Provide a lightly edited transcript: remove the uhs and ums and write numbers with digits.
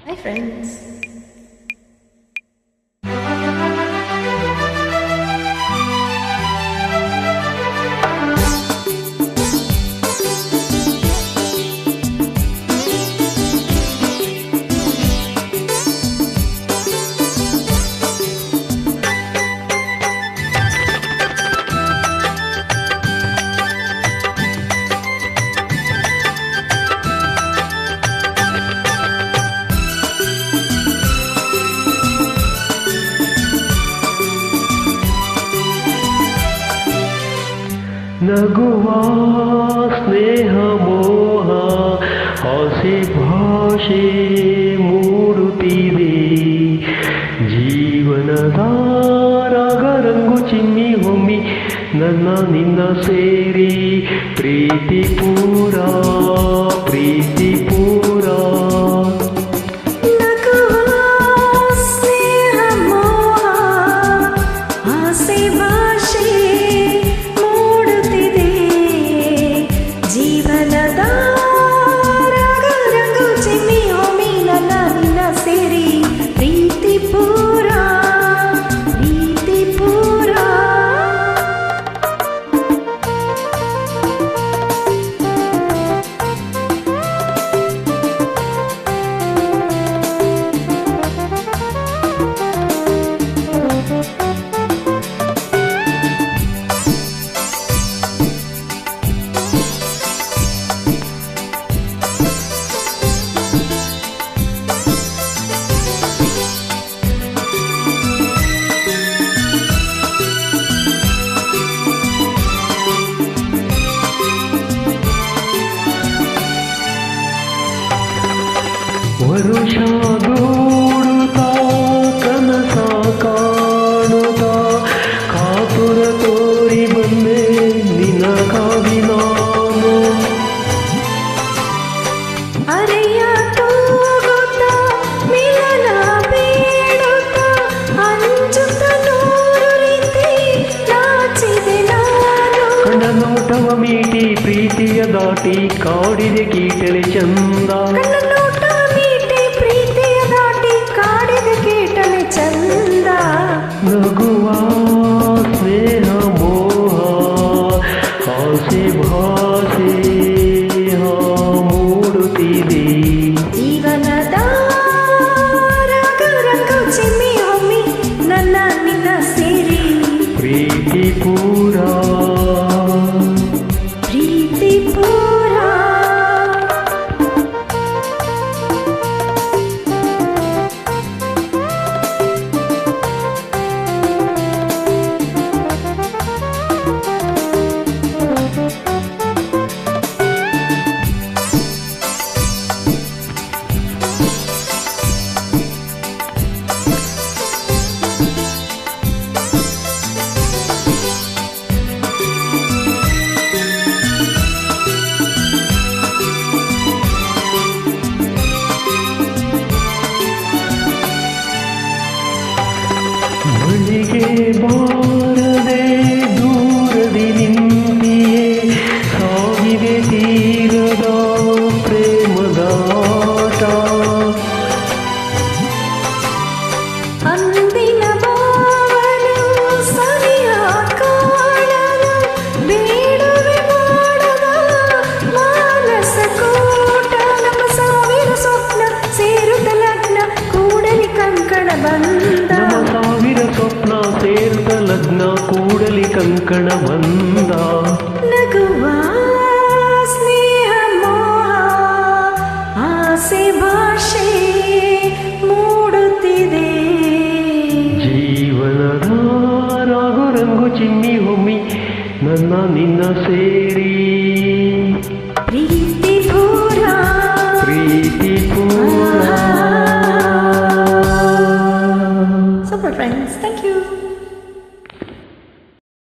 Hi friends. ನಗುವ ಸ್ನೇಹ ಮೋಹ ಆಸೆ ಭಾಷೆ ಮೂಡುತ್ತಿದೆ ಜೀವನದ ರಾಗರಂಗು ಚಿಮ್ಮಿ ಹೊಮ್ಮಿ ನನ್ನ ನಿನ್ನ ಸೇರಿ ಪ್ರೀತಿ ಪೂರ ಪ್ರೀತಿ ಪೂರ ವರುಷ ದೂಡುತ್ತಾ ಕನಸ ಕಾಣುತ್ತಾ ಕಾತುರ ತೋರಿ ಬಂದೆ ನಿನಗಾಗಿ ನಾನು ಅರೆಯ ತೂಗುತ್ತ ಮಿಲನ ಬೇಡುತ್ತ ಅಂಜುತ್ತ ನೂರು ರೀತಿ ನಾಚಿದೆ ನಾನು ಕಣ್ಣ ನೋಟವ ಮೀಟಿ ಪ್ರೀತಿಯ ದಾಟಿ ಕಾಡಿದೆ ಕೀಟಲೆ ಚಂದ ನಗುವ ಸ್ನೇಹ ಮೋಹ ಆಸೆ ಭಾಷೆ ಮೂಡುತ್ತಿದೆ ಜೀವನದ ರಾಗರಂಗು ಚಿಮ್ಮಿ ಹೊಮ್ಮಿ ನನ್ನ ನಿನ್ನ ಸೇರಿ ಪ್ರೀತಿ ಪೂರ ಪ್ರೀತಿ ಪೂರ ಮನೆಗೆ ಬಾರದೆ ದೂರದಿ ನಿಂತಿಯೇ ಸಾಗಿದೆ ತೀರದ ಪ್ರೇಮದ ಆಟ ಅಂದಿನ ಭಾವನು ಸರಿಯ ಕಾಣದ ಬೇಡುವೆ ಮಾಡದ ಮಾನಸ ಕೂಟ ನಮ್ಮ ಸಾವಿರ ಸ್ವಪ್ನ ಸೇರುತ್ತ ಲಗ್ನ ಕೂಡಲಿ ಕಂಕಣ ಬಂದ ಸ್ವಪ್ನ ಸೇರುತ್ತ ಲಗ್ನ ಕೂಡಲಿ ಕಂಕಣ ಬಂದ ನಗುವ ಸ್ನೇಹ ಮೋಹ ಆಸೆ ಭಾಷೆ ಮೂಡುತ್ತಿದೆ ಜೀವನದ ರಾಗರಂಗು ಚಿಮ್ಮಿ ಹೊಮ್ಮಿ ನನ್ನ ನಿನ್ನ